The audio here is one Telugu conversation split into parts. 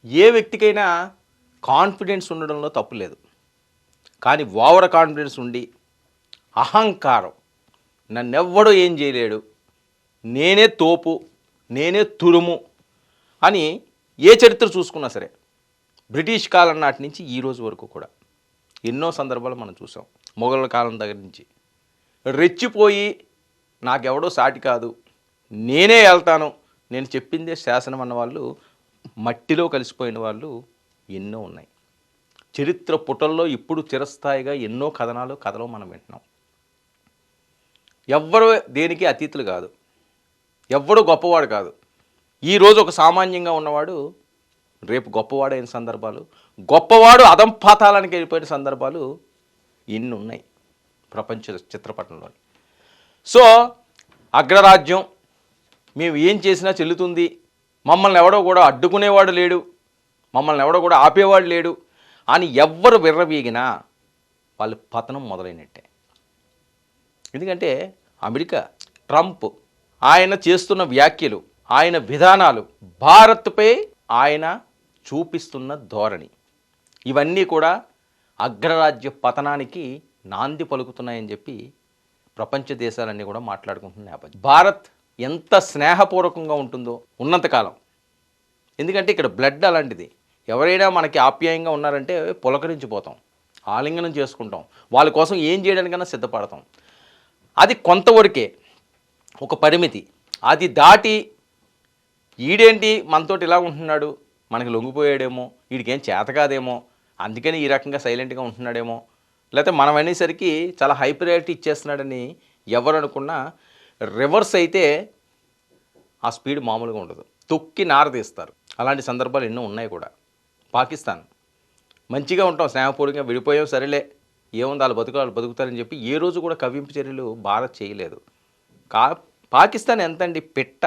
ఏ వ్యక్తికైనా కాన్ఫిడెన్స్ ఉండడంలో తప్పు లేదు. కానీ ఓవర్ కాన్ఫిడెన్స్ ఉండి అహంకారం, నన్నెవ్వడూ ఏం చేయలేడు, నేనే తోపు, నేనే తురుము అని ఏ చరిత్ర చూసుకున్నా సరే బ్రిటిష్ కాలం నాటి నుంచి ఈ రోజు వరకు కూడా ఎన్నో సందర్భాలు మనం చూసాం. మొఘలుల కాలం దగ్గర నుంచి రెచ్చిపోయి నాకెవడో సాటి కాదు, నేనే వెళ్తాను, నేను చెప్పిందే శాసనం అన్న వాళ్ళు మట్టిలో కలిసిపోయిన వాళ్ళు ఎన్నో ఉన్నాయి. చరిత్ర పుటల్లో ఇప్పుడు చిరస్థాయిగా ఎన్నో కథలు మనం వింటున్నాం. ఎవ్వరు దేనికి అతీతులు కాదు, ఎవ్వడు గొప్పవాడు కాదు. ఈరోజు ఒక సామాన్యంగా ఉన్నవాడు రేపు గొప్పవాడైన సందర్భాలు, గొప్పవాడు అధంపాతాళానికి వెళ్ళిపోయిన సందర్భాలు ఎన్ని ఉన్నాయి ప్రపంచ చిత్రపటంలో. సో అగ్రరాజ్యం మేము ఏం చేసినా చెల్లుతుంది, మమ్మల్ని ఎవడో కూడా అడ్డుకునేవాడు లేడు, మమ్మల్ని ఎవడో కూడా ఆపేవాడు లేడు అని ఎవ్వరు విర్రవీగినా వాళ్ళ పతనం మొదలైనట్టే. ఎందుకంటే అమెరికా, ట్రంప్, ఆయన చేస్తున్న వ్యాఖ్యలు, ఆయన విధానాలు, భారత్పై ఆయన చూపిస్తున్న ధోరణి, ఇవన్నీ కూడా అగ్రరాజ్య పతనానికి నాంది పలుకుతున్నాయని చెప్పి ప్రపంచ దేశాలన్నీ కూడా మాట్లాడుకుంటున్న నేపథ్యం. భారత్ ఎంత స్నేహపూర్వకంగా ఉంటుందో ఉన్నంతకాలం, ఎందుకంటే ఇక్కడ బ్లడ్ అలాంటిది. ఎవరైనా మనకి ఆప్యాయంగా ఉన్నారంటే పులకరించిపోతాం, ఆలింగనం చేసుకుంటాం, వాళ్ళ కోసం ఏం చేయడానికన్నా సిద్ధపడతాం. అది కొంతవరకే, ఒక పరిమితి. అది దాటి ఈడేంటి మనతోటి ఇలా ఉంటున్నాడు, మనకి లొంగిపోయాడేమో, వీడికేం చేత కాదేమో, అందుకని ఈ రకంగా సైలెంట్గా ఉంటున్నాడేమో, లేకపోతే మనం అనేసరికి చాలా హై ప్రయారిటీ ఇచ్చేస్తున్నాడని ఎవరు అనుకున్నా రివర్స్ అయితే ఆ స్పీడ్ మామూలుగా ఉండదు, తొక్కి నారదీస్తారు. అలాంటి సందర్భాలు ఎన్నో ఉన్నాయి కూడా. పాకిస్తాన్ మంచిగా ఉంటాం, స్నేహపూర్వకంగా విడిపోయాం, సరేలే ఏముంది వాళ్ళు బతుకుతారని చెప్పి ఏ రోజు కూడా కవ్వింపు చర్యలు భారత్ చేయలేదు. పాకిస్తాన్ ఎంతండి పిట్ట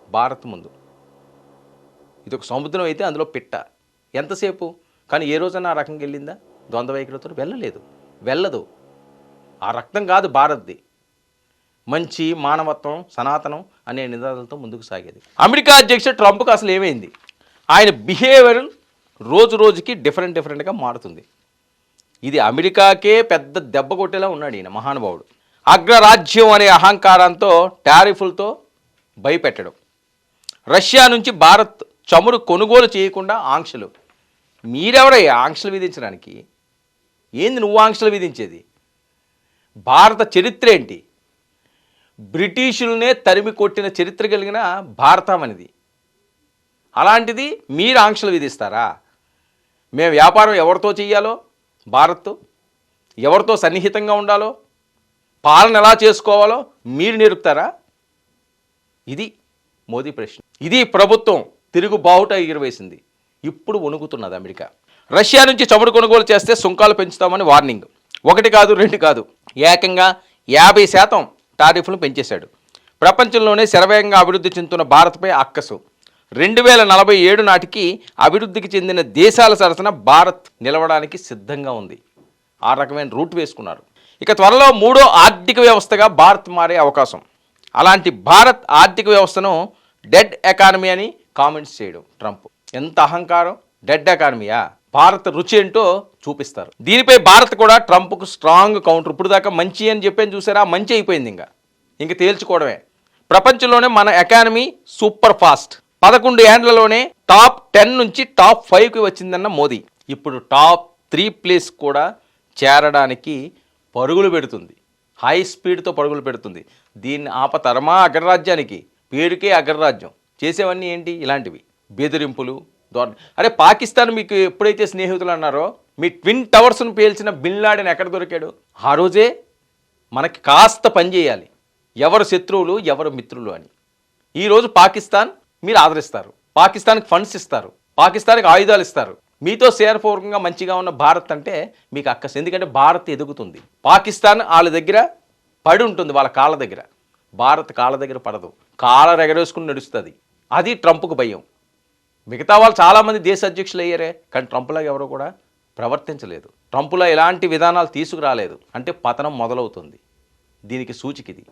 భారత్ ముందు. ఇది ఒక సముద్రం అయితే అందులో పిట్ట ఎంతసేపు, కానీ ఏ రోజైనా ఆ రకంగా వెళ్ళిందా? ద్వంద్వ వైఖరితో వెళ్ళదు. ఆ రక్తం కాదు భారత్ది. మంచి మానవత్వం, సనాతనం అనే నినాదాలతో ముందుకు సాగేది. అమెరికా అధ్యక్షుడు ట్రంప్కి అసలు ఏమైంది? ఆయన బిహేవియర్ రోజు రోజుకి డిఫరెంట్గా మారుతుంది. ఇది అమెరికాకే పెద్ద దెబ్బ కొట్టేలా ఉన్నాడు ఈయన మహానుభావుడు. అగ్రరాజ్యం అనే అహంకారంతో టారిఫ్లతో భయపెట్టడం, రష్యా నుంచి భారత్ చమురు కొనుగోలు చేయకుండా ఆంక్షలు. మీరెవరయ్యా ఆంక్షలు విధించడానికి? ఏంది నువ్వు ఆంక్షలు విధించేది? భారత చరిత్ర ఏంటి? బ్రిటిషులనే తరిమి కొట్టిన చరిత్ర కలిగిన భారతం అనేది. అలాంటిది మీరు ఆంక్షలు విధిస్తారా? మేము వ్యాపారం ఎవరితో చెయ్యాలో, భారత్ ఎవరితో సన్నిహితంగా ఉండాలో, పాలన ఎలా చేసుకోవాలో మీరు నేర్పుతారా? ఇది మోదీ ప్రశ్న. ఇది ప్రభుత్వం తిరుగు బావుట ఎగిరివేసింది. ఇప్పుడు వణుకుతున్నది అమెరికా. రష్యా నుంచి చమురు కొనుగోలు చేస్తే సుంకాలు పెంచుతామని వార్నింగ్. 1 కాదు 2 కాదు, ఏకంగా 50% టారిఫ్లు పెంచేశాడు. ప్రపంచంలోనే శరవేగంగా అభివృద్ధి చెందుతున్న భారత్పై అక్కసు. 2047 నాటికి అభివృద్ధికి చెందిన దేశాల సరసన భారత్ నిలవడానికి సిద్ధంగా ఉంది. ఆ రకమైన రూట్ వేసుకున్నారు. ఇక త్వరలో 3వ ఆర్థిక వ్యవస్థగా భారత్ మారే అవకాశం. అలాంటి భారత్ ఆర్థిక వ్యవస్థను డెడ్ ఎకానమీ అని కామెంట్స్ చేయడం ట్రంప్. ఎంత అహంకారం! డెడ్ ఎకానమీయా? భారత్ రుచి ఏంటో చూపిస్తారు. దీనిపై భారత్ కూడా ట్రంప్కు స్ట్రాంగ్ కౌంటర్. ఇప్పుడు దాకా మంచి అని చెప్పాను చూసారా, మంచి అయిపోయింది. ఇంక తేల్చుకోవడమే. ప్రపంచంలోనే మన ఎకానమీ సూపర్ ఫాస్ట్. 11 ఏండ్లలోనే టాప్ 10 నుంచి టాప్ 5కి వచ్చిందన్న మోదీ ఇప్పుడు టాప్ 3 ప్లేస్ కూడా చేరడానికి పరుగులు పెడుతుంది. హై స్పీడ్తో పరుగులు పెడుతుంది. దీన్ని ఆపతరమా అగ్రరాజ్యానికి? పేరుకే అగ్రరాజ్యం, చేసేవన్నీ ఏంటి? ఇలాంటివి బెదిరింపులు, అరే పాకిస్తాన్ మీకు ఎప్పుడైతే స్నేహితులు అన్నారో, మీ ట్విన్ టవర్స్ను పేల్చిన బిన్ లాడెన్ ఎక్కడ దొరికాడు? ఆ రోజే మనకి కాస్త పని చేయాలి, ఎవరు శత్రువులు ఎవరు మిత్రులు అని. ఈరోజు పాకిస్తాన్ మీరు ఆదరిస్తారు, పాకిస్తాన్కి ఫండ్స్ ఇస్తారు, పాకిస్తాన్కి ఆయుధాలు ఇస్తారు. మీతో స్నేహపూర్వకంగా మంచిగా ఉన్న భారత్ అంటే మీకు అక్కసు. ఎందుకంటే భారత్ ఎదుగుతుంది. పాకిస్తాన్ వాళ్ళ దగ్గర పడి ఉంటుంది, వాళ్ళ కాళ్ళ దగ్గర. భారత్ కాళ్ళ దగ్గర పడదు, కాళ్ళ ఎగరేసుకుని నడుస్తుంది. అది ట్రంప్కు భయం. మిగతా వాళ్ళు చాలామంది దేశ అధ్యక్షులు అయ్యారే, కానీ ట్రంప్లాగా ఎవరో కూడా ప్రవర్తించలేదు. ట్రంప్లో ఎలాంటి విధానాలు తీసుకురాలేదు. అంటే పతనం మొదలవుతుంది. దీనికి సూచిక ఇది.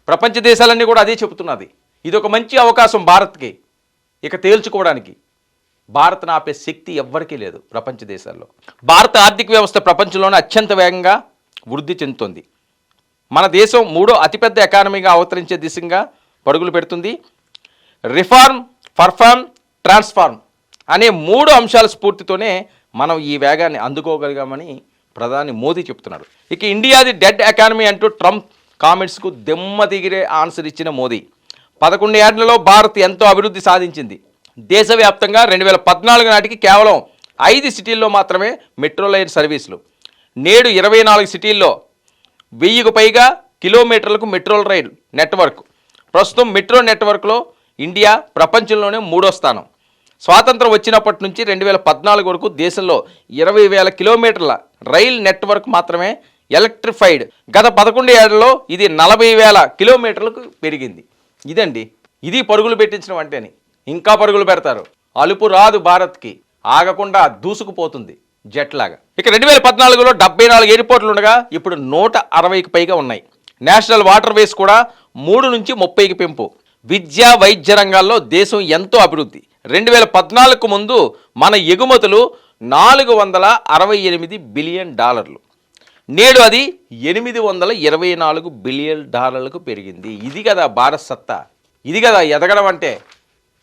ప్రపంచ దేశాలన్నీ కూడా అదే చెబుతున్నది. ఇది ఒక మంచి అవకాశం భారత్కి ఇక తేల్చుకోవడానికి. భారత్ను ఆపే శక్తి ఎవ్వరికీ లేదు ప్రపంచ దేశాల్లో. భారత ఆర్థిక వ్యవస్థ ప్రపంచంలోనే అత్యంత వేగంగా వృద్ధి చెందుతుంది. మన దేశం మూడో అతిపెద్ద ఎకానమీగా అవతరించే దిశగా పరుగులు పెడుతుంది. రిఫార్మ్, పర్ఫార్మ్, ట్రాన్స్ఫార్మ్ అనే 3 అంశాల స్ఫూర్తితోనే మనం ఈ వేగాన్ని అందుకోగలిగామని ప్రధాని మోదీ చెప్తున్నాడు. ఇక ఇండియాది డెడ్ ఎకానమీ అంటూ ట్రంప్ కామెంట్స్కు దెమ్మ దిగిరే ఆన్సర్ ఇచ్చిన మోదీ 11 ఏళ్లలో భారత్ ఎంతో అభివృద్ధి సాధించింది. దేశవ్యాప్తంగా 2014 నాటికి కేవలం 5 సిటీల్లో మాత్రమే మెట్రో రైల్ సర్వీసులు. నేడు 24 సిటీల్లో 1000కు పైగా కిలోమీటర్లకు మెట్రో రైల్ నెట్వర్క్. ప్రస్తుతం మెట్రో నెట్వర్క్లో ఇండియా ప్రపంచంలోనే 3వ స్థానం. స్వాతంత్రం వచ్చినప్పటి నుంచి 2014 వరకు దేశంలో 20,000 కిలోమీటర్ల రైల్ నెట్వర్క్ మాత్రమే ఎలక్ట్రిఫైడ్. గత 11 ఏళ్లలో ఇది 40,000 కిలోమీటర్లకు పెరిగింది. ఇదండి, ఇది పరుగులు పెట్టించడం అంటేని. ఇంకా పరుగులు పెడతారు. అలుపు రాదు భారత్కి, ఆగకుండా దూసుకుపోతుంది జెట్ లాగా. ఇక 2014లో 74 ఎయిర్పోర్ట్లు ఉండగా ఇప్పుడు 160కి పైగా ఉన్నాయి. నేషనల్ వాటర్ వేస్ కూడా 3 నుంచి 30కి పెంపు. విద్య, వైద్య రంగాల్లో దేశం ఎంతో అభివృద్ధి. 2014కు ముందు మన ఎగుమతులు $468 బిలియన్. నేడు అది $824 బిలియన్ పెరిగింది. ఇది కదా భారత్ సత్తా, ఇది కదా ఎదగడం అంటే.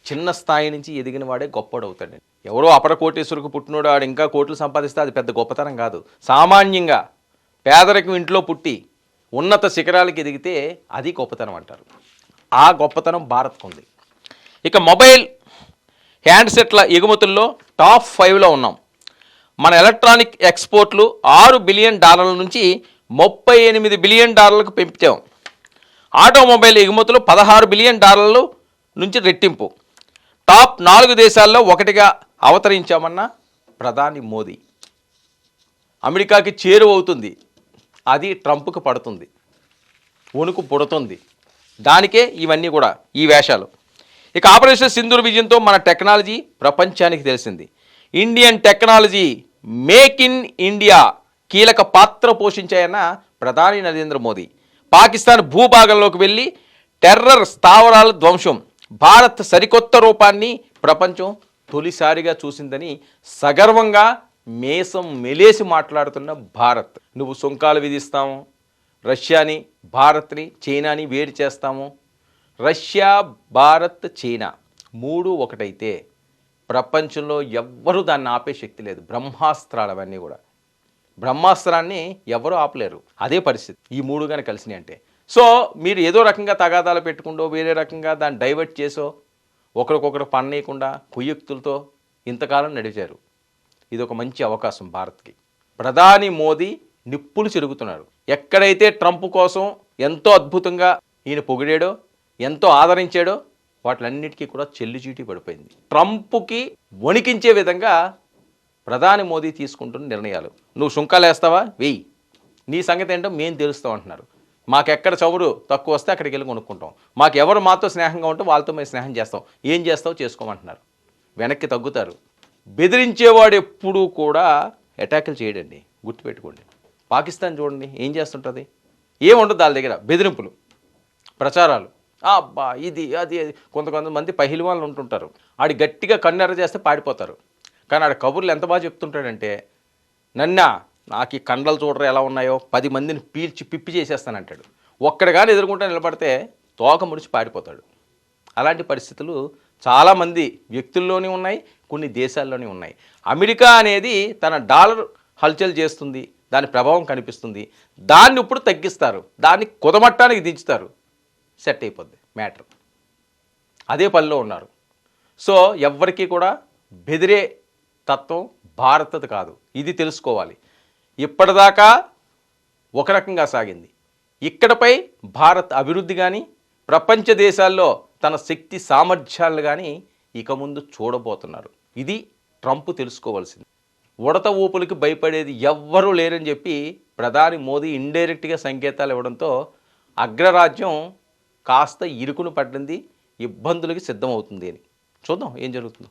చిన్న స్థాయి నుంచి ఎదిగిన వాడే గొప్పవాడు అవుతాడు. ఎవరో అపర కోటేశ్వరకు పుట్టినోడు ఆడు ఇంకా కోట్లు సంపాదిస్తే అది పెద్ద గొప్పతనం కాదు. సామాన్యంగా పేదరికం ఇంట్లో పుట్టి ఉన్నత శిఖరాలకు ఎదిగితే అది గొప్పతనం అంటారు. ఆ గొప్పతనం భారత్కు ఉంది. ఇక మొబైల్ హ్యాండ్సెట్ల ఎగుమతుల్లో టాప్ 5లో ఉన్నాం. మన ఎలక్ట్రానిక్ ఎక్స్పోర్ట్లు $6 బిలియన్ నుంచి $38 బిలియన్ పెంచాం. ఆటోమొబైల్ ఎగుమతులు $16 బిలియన్ నుంచి రెట్టింపు. టాప్ 4 దేశాల్లో ఒకటిగా అవతరించామన్న ప్రధాని మోదీ. అమెరికాకి చేరువవుతుంది, అది ట్రంప్కు పడుతుంది, వణుకు పుడుతుంది. దానికే ఇవన్నీ కూడా ఈ వేషాలు. ఇక ఆపరేషన్ సింధూర్ విజయంతో మన టెక్నాలజీ ప్రపంచానికి తెలిసింది. Indian technology, make in India కీలక పాత్ర పోషించాయన్న ప్రధాని నరేంద్ర మోదీ. పాకిస్తాన్ భూభాగంలోకి వెళ్ళి టెర్రర్ స్థావరాల ధ్వంసం, భారత్ సరికొత్త రూపాన్ని ప్రపంచం తొలిసారిగా చూసిందని సగర్వంగా మేసం మెలేసి మాట్లాడుతున్న భారత్. నువ్వు సుంకాలు విధిస్తాము, రష్యాని, భారత్ని, చైనాని వేడి చేస్తాము. రష్యా, భారత్, చైనా 3 ఒకటైతే ప్రపంచంలో ఎవ్వరూ దాన్ని ఆపే శక్తి లేదు. బ్రహ్మాస్త్రాలు అవన్నీ కూడా. బ్రహ్మాస్త్రాన్ని ఎవరూ ఆపలేరు. అదే పరిస్థితి ఈ 3 కానీ కలిసినాయి అంటే. సో మీరు ఏదో రకంగా తగాదాలు పెట్టుకుంటో, వేరే రకంగా దాన్ని డైవర్ట్ చేసో, ఒకరికొకరు పన్నీయకుండా కుయుక్తులతో ఇంతకాలం నడిచారు. ఇది ఒక మంచి అవకాశం భారత్కి. ప్రధాని మోదీ నిప్పులు చెరుగుతున్నారు. ఎక్కడైతే ట్రంప్ కోసం ఎంతో అద్భుతంగా ఈయన పొగిడాడో, ఎంతో ఆదరించాడో, వాటిలన్నిటికీ కూడా చెల్లిచీటీ పడిపోయింది. ట్రంప్కి వణికించే విధంగా ప్రధాని మోదీ తీసుకుంటున్న నిర్ణయాలు. నువ్వు సుంకాలు వేస్తావా, వెయ్యి, నీ సంగతి ఏంటో మేము తెలుస్తాం అంటున్నారు. మాకెక్కడ చవుడు తక్కువ వస్తే అక్కడికి వెళ్ళి కొనుక్కుంటాం, మాకు ఎవరు మాతో స్నేహంగా ఉంటే వాళ్ళతో మేము స్నేహం చేస్తాం, ఏం చేస్తావు చేసుకోమంటున్నారు. వెనక్కి తగ్గుతారు. బెదిరించేవాడు ఎప్పుడూ కూడా అటాకులు చేయడండి, గుర్తుపెట్టుకోండి. పాకిస్తాన్ చూడండి ఏం చేస్తుంటుంది, ఏముంటుంది వాళ్ళ దగ్గర, బెదిరింపులు, ప్రచారాలు. అబ్బా ఇది అది అది. కొంతమంది పహిల్వాన్లు ఉంటుంటారు, ఆడి గట్టిగా కన్నెర్ర చేస్తే పాడిపోతారు. కానీ ఆడ కబుర్లు ఎంత బాగా చెప్తుంటాడంటే, నాకు ఈ కండలు చూడరు ఎలా ఉన్నాయో, 10 మందిని పీల్చి పిప్పి చేసేస్తానంటాడు. ఒక్కడు కానీ ఎదుర్కొంటే నిలబడితే తోక ముడిచి పాడిపోతాడు. అలాంటి పరిస్థితులు చాలామంది వ్యక్తుల్లోనే ఉన్నాయి, కొన్ని దేశాల్లోనే ఉన్నాయి. అమెరికా అనేది తన డాలర్ హల్చల్ చేస్తుంది, దాని ప్రభావం కనిపిస్తుంది. దాన్ని ఇప్పుడు తగ్గిస్తారు, దాన్ని కుదమట్టానికి దించుతారు, సెట్ అయిపోద్ది మ్యాటర్. అదే పనిలో ఉన్నారు. సో ఎవ్వరికీ కూడా బెదిరే తత్వం భారతది కాదు, ఇది తెలుసుకోవాలి. ఇప్పటిదాకా ఒక రకంగా సాగింది. ఇక్కడపై భారత్ అభివృద్ధి కానీ, ప్రపంచ దేశాల్లో తన శక్తి సామర్థ్యాలు కానీ ఇక ముందు చూడబోతున్నారు. ఇది ట్రంప్ తెలుసుకోవాల్సింది. ఉడత ఊపులకి భయపడేది ఎవ్వరూ లేరని చెప్పి ప్రధాని మోదీ ఇండైరెక్ట్గా సంకేతాలు ఇవ్వడంతో అగ్రరాజ్యం కాస్త ఇరుకును పడింది, ఇబ్బందులకి సిద్ధమవుతుంది అని. చూద్దాం ఏం జరుగుతుందో.